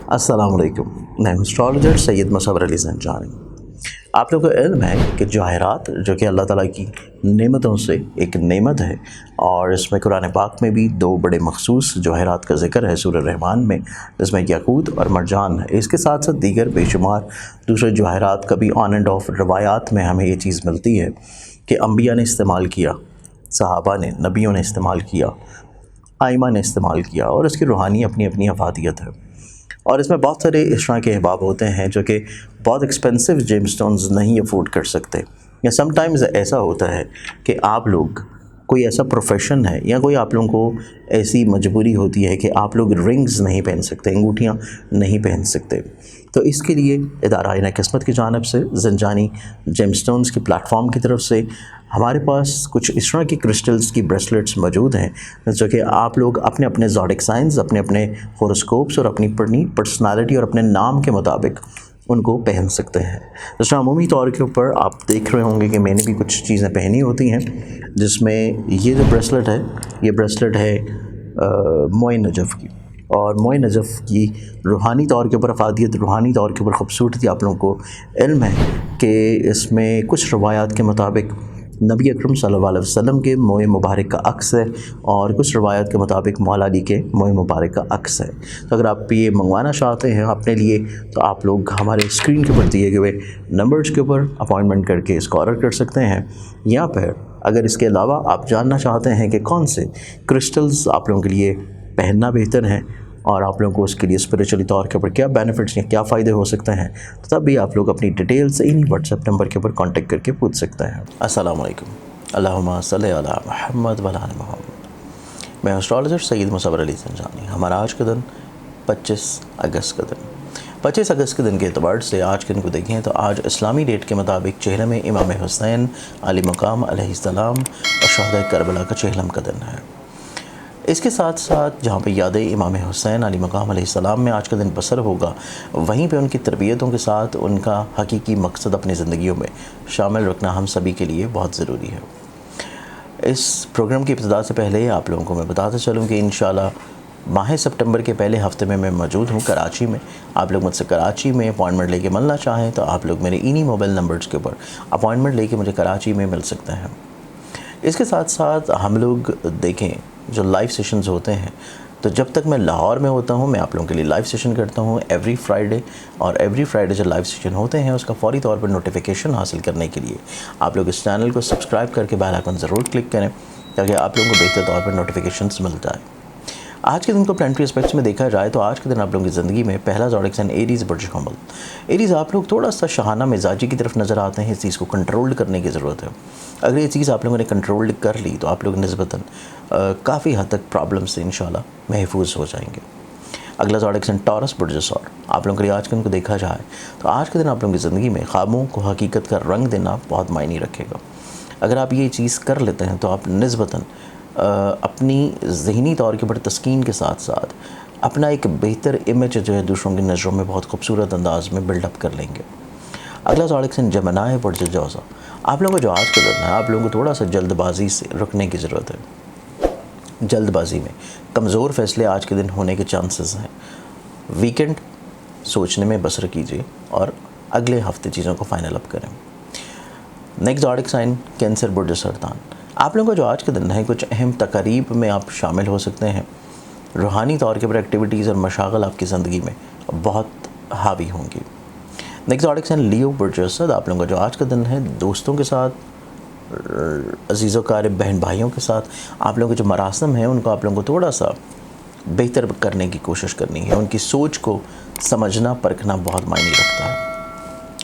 अस्सलाम वालेकुम। मैं हूं एस्ट्रोलॉजर सैयद मुसव्वर अली ज़ंजानी। आप लोगों को इल्म है कि जवाहरात जो कि अल्लाह ताला की नेमतों से एक नेमत है, और इसमें कुरान पाक में भी दो बड़े मखसूस जवाहरात का ज़िक्र है सूरह रहमान में, जिसमें याकूत और मरजान है। इसके साथ साथ दीगर बेशुमार दूसरे जवाहरात का भी ऑन एंड ऑफ रवायात में हमें ये चीज़ मिलती है कि अम्बिया ने इस्तेमाल किया, सहाबा ने, नबियों ने इस्तेमाल किया, आइमा ने इस्तेमाल किया, और इसकी रूहानी अपनी अपनी अफादियत है। और इसमें बहुत सारे इस तरह के अहबाब होते हैं जो कि बहुत एक्सपेंसिव जेमस्टोन्स नहीं अफोर्ड कर सकते, या समटाइम्स ऐसा होता है कि आप लोग, कोई ऐसा प्रोफेशन है या कोई आप लोगों को ऐसी मजबूरी होती है कि आप लोग रिंग्स नहीं पहन सकते, अंगूठियाँ नहीं पहन सकते। तो इसके लिए इदारा आईना किस्मत की जानिब से ज़ंजानी जेमस्टोन्स के प्लेटफॉर्म की तरफ से हमारे पास कुछ इस तरह की क्रिस्टल्स की ब्रेसलेट्स मौजूद हैं जो कि आप लोग अपने अपने ज़ोडिक साइंस, अपने अपने होरोस्कोप्स और अपनी पर्सनालिटी और अपने नाम के मुताबिक उनको पहन सकते हैं। जैसे अमूमी तौर के ऊपर आप देख रहे होंगे कि मैंने भी कुछ चीज़ें पहनी होती हैं, जिसमें ये जो ब्रेसलेट है, ये ब्रेसलेट है मोए नजफ़ की। और मोए नजफ़ की रूहानी तौर के ऊपर अफादियत, रूहानी तौर के ऊपर ख़ूबसूरती आप लोगों को इल्म है कि इसमें कुछ रवायात के मुताबिक नबी अकरम सल्लल्लाहु अलैहि वसल्लम के मोए मुबारक का अक्स है, और कुछ रवायत के मुताबिक मौला अली के मोए मुबारक का अक्स है। तो अगर आप ये मंगवाना चाहते हैं अपने लिए, तो आप लोग हमारे स्क्रीन के ऊपर दिए गए नंबर्स के ऊपर अपॉइंटमेंट करके इसको ऑर्डर कर सकते हैं। या फिर अगर इसके अलावा आप जानना चाहते हैं कि कौन से क्रिस्टल्स आप लोगों के लिए पहनना बेहतर है, और आप लोगों को उसके लिए स्पिरिचुअली तौर के ऊपर क्या बेनिफिट्स या क्या फ़ायदे हो सकते हैं, तो तब भी आप लोग अपनी डिटेल्स इन्हीं व्हाट्सएप नंबर के ऊपर कांटेक्ट करके पूछ सकते हैं। अस्सलाम वालेकुम। अल्लाहुम्मा सल्ली अला मुहम्मद व अला आलि मुहम्मद। मैं एस्ट्रोलॉजर सैयद मुसव्वर अली ज़ंजानी। हमारा आज का दिन 25 अगस्त का दिन, 25 अगस्त के दिन के एतबार से आज के दिन को देखें तो आज इस्लामी डेट के मुताबिक चेहरम इमाम हुसैन अली मकाम अलैहिस्सलाम और शहदा करबला का चेहरम का दिन है। इसके साथ साथ जहाँ पे याद इमाम हुसैन अली मकाम अलैहिस्सलाम में आज का दिन बसर होगा, वहीं पे उनकी तरबियतों के साथ उनका हकीकी मकसद अपनी ज़िंदगियों में शामिल रखना हम सभी के लिए बहुत ज़रूरी है। इस प्रोग्राम की इब्तिदा से पहले आप लोगों को मैं बताता चलूँ कि इंशाल्लाह माह सितंबर के पहले हफ्ते में मैं मौजूद हूँ कराची में। आप लोग मुझसे कराची में अपॉइंटमेंट लेके मिलना चाहें तो आप लोग मेरे इन्हीं मोबाइल नंबर्स के ऊपर अपॉइंटमेंट लेके मुझे कराची में मिल सकते हैं। इसके साथ साथ हम लोग देखें जो लाइव सेशंस होते हैं, तो जब तक मैं लाहौर में होता हूँ मैं आप लोगों के लिए लाइव सेशन करता हूँ एवरी फ्राइडे, और एवरी फ्राइडे जो लाइव सेशन होते हैं उसका फौरी तौर पर नोटिफिकेशन हासिल करने के लिए आप लोग इस चैनल को सब्सक्राइब करके बेल आइकन ज़रूर क्लिक करें, ताकि आप लोगों को बेहतर तौर पर नोटिफिकेशंस मिल जाए। आज के दिन को प्लानिटरी एस्पेक्ट्स में देखा जाए तो आज के दिन आप लोगों की ज़िंदगी में पहला ज़ोडिक साइन एरीज़ बुर्ज हमल। एरीज़ आप लोग थोड़ा सा शहाना मिजाजी की तरफ नज़र आते हैं, इस चीज़ को कंट्रोल करने की ज़रूरत है। अगर ये चीज़ आप लोगों ने कंट्रोल कर ली तो आप लोग निस्बतन काफ़ी हद तक प्रॉब्लम से इंशाल्लाह महफूज हो जाएंगे। अगला ज़ोडिक साइन टॉरस बुर्ज और आप लोगों के लिए आज के दिन को देखा जाए तो आज के दिन आप लोगों की ज़िंदगी में ख्वाबों को हकीकत का रंग देना बहुत मायने रखेगा। अगर आप ये चीज़ कर लेते हैं तो आप निस्बतन अपनी ज़हनी तौर के ऊपर तस्कीन के साथ साथ अपना एक बेहतर इमेज जो है दूसरों की नज़रों में बहुत खूबसूरत अंदाज में बिल्डअप कर लेंगे। अगला ज़ोडिक साइन जमनाय बुर्ज जौज़ा। आप लोगों को जो आज का दिन है, आप लोगों को थोड़ा सा जल्दबाजी से रुकने की ज़रूरत है। जल्दबाजी में कमज़ोर फ़ैसले आज के दिन होने के चांसेस हैं। वीकेंड सोचने में बसर कीजिए और अगले हफ्ते चीज़ों को फाइनल अप करें। नेक्स्ट ज़ोडिक साइन कैंसर बुर्ज सरतान। आप लोगों का जो आज का दिन है, कुछ अहम तकारीब में आप शामिल हो सकते हैं। रूहानी तौर के पर एक्टिविटीज़ और मशागल आपकी ज़िंदगी में बहुत हावी होंगी। नेक्स्ट ज़ोडिक साइन लियो बुर्ज असद। आप लोगों का जो आज का दिन है, दोस्तों के साथ, अजीज़ व क़रीब बहन भाइयों के साथ आप लोगों के जो मरासम हैं उनको आप लोगों को थोड़ा सा बेहतर करने की कोशिश करनी है। उनकी सोच को समझना परखना बहुत मायने रखता है।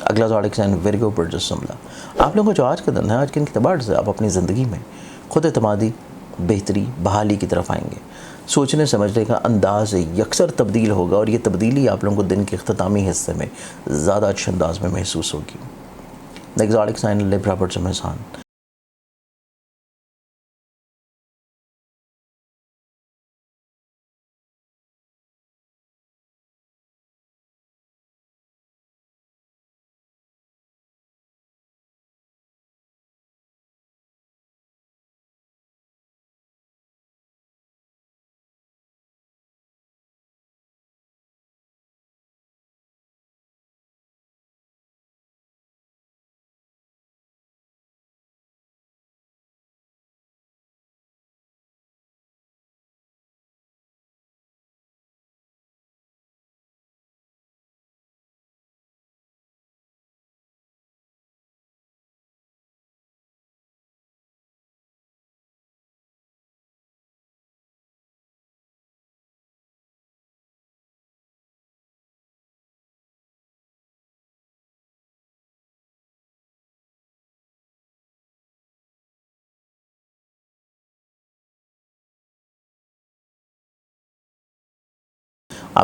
अगला ज़ोडिक साइन विर्गो बुर्ज जुमला। आप लोगों को जो आज का दिन है, आज के दिन के अतबार से आप अपनी ज़िंदगी में खुद एतमादी, बेहतरी, बहाली की तरफ आएंगे। सोचने समझने का अंदाज़ यकसर तब्दील होगा, और ये तब्दीली आप लोगों को दिन के अख्तामी हिस्से में ज़्यादा अच्छे अंदाज में महसूस होगी। नेक्स्ट ज़ोडिक साइन लिब्रा बुर्ज मेज़ान।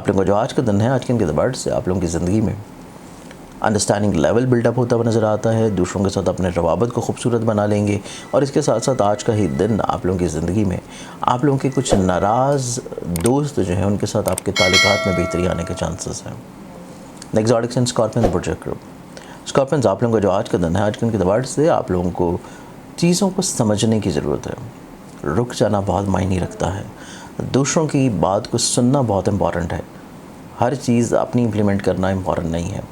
आप लोगों का जो आज का दिन है, आज के दिन के एतबार से आप लोगों की ज़िंदगी में अंडरस्टैंडिंग लेवल बिल्डअप होता हुआ नज़र आता है, दूसरों के साथ अपने रवाबत को खूबसूरत बना लेंगे। और इसके साथ साथ आज का ही दिन आप लोगों की ज़िंदगी में आप लोगों के कुछ नाराज़ दोस्त जो हैं उनके साथ आपके ताल्लुकात में बेहतरी आने के चांसेस हैं। Next zodiac sign scorpion project group. Scorpions, आप लोगों का जो आज का दिन है, आज के दिन के एतबार से आप लोगों को चीज़ों को समझने की ज़रूरत है। रुक जाना बहुत मायने रखता है। दूसरों की बात को सुनना बहुत इंपॉर्टेंट है। हर चीज़ अपनी इम्प्लीमेंट करना इंपॉर्टेंट नहीं है।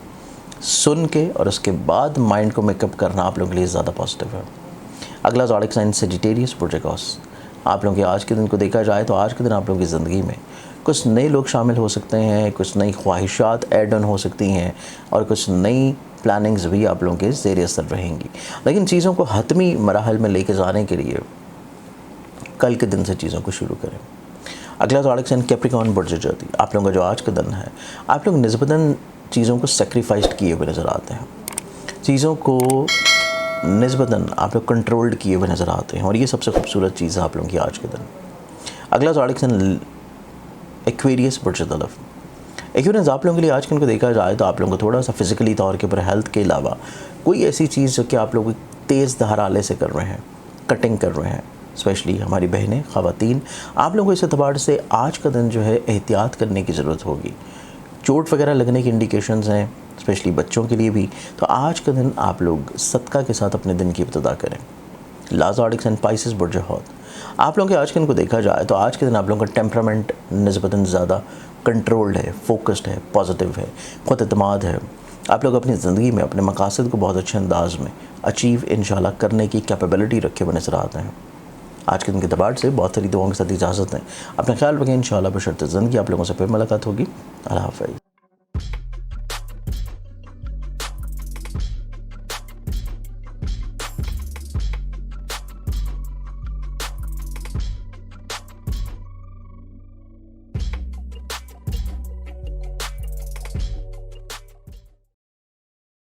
सुन के और उसके बाद माइंड को मेकअप करना आप लोगों के लिए ज़्यादा पॉजिटिव है। अगला ज़ोडिक साइन सेजिटेरियस प्रोजेक्टस। आप लोगों के आज के दिन को देखा जाए तो आज के दिन आप लोगों की ज़िंदगी में कुछ नए लोग शामिल हो सकते हैं, कुछ नई ख्वाहिशात ऐड ऑन हो सकती हैं और कुछ नई प्लानिंग्स भी आप लोगों के ज़ेर असर रहेंगी। लेकिन चीज़ों को हतमी मराहल में लेके जाने के लिए कल के दिन से चीज़ों को शुरू करें। अगला ज़ोडिक साइन कैप्रिकॉर्न प्रोजेक्ट। आप लोगों का जो आज का दिन है, आप लोग निस्बतन चीज़ों को सेक्रीफाइस किए हुए नज़र आते हैं। चीज़ों को निस्बतन आप लोग कंट्रोल्ड किए हुए नज़र आते हैं और ये सबसे खूबसूरत चीज़ है आप लोगों की आज के दिन। अगला zodiac sign Aquarius project. Aquarius, आप लोगों के लिए आज के दिन को देखा जाए तो आप लोगों को थोड़ा सा फिज़िकली तौर के ऊपर हेल्थ के अलावा कोई ऐसी चीज़ जो कि आप लोग तेज़ धार से कर रहे हैं, कटिंग कर रहे हैं, स्पेशली हमारी बहनें, ख़वातीन, आप लोगों को इस एतबार से आज का दिन जो है एहतियात करने की ज़रूरत होगी। चोट वगैरह लगने की इंडिकेशंस हैं, स्पेशली बच्चों के लिए भी। तो आज का दिन आप लोग सदका के साथ अपने दिन की इब्तिदा करें। लास्ट ज़ोडिक साइन पाइसेस बुर्ज हौत। आप लोगों के आज के दिन को देखा जाए तो आज के दिन आप लोगों का टेम्परामेंट निस्बतन ज़्यादा कंट्रोल्ड है, फोकस्ड है, पॉजिटिव है, ख़ुद एतमाद है। आप लोग अपनी ज़िंदगी में अपने मकासद को बहुत अच्छे अंदाज में अचीव इंशाल्लाह करने की कैपेबिलिटी रखे हुए नज़र आते हैं। आज के दिन के एतबार से बहुत सारी दुआओं के साथ इजाज़त है। अपना ख्याल रखें। इंशाल्लाह बशर्ते ज़िंदगी आप लोगों से फिर मुलाकात होगी। अल्लाह हाफ़िज़।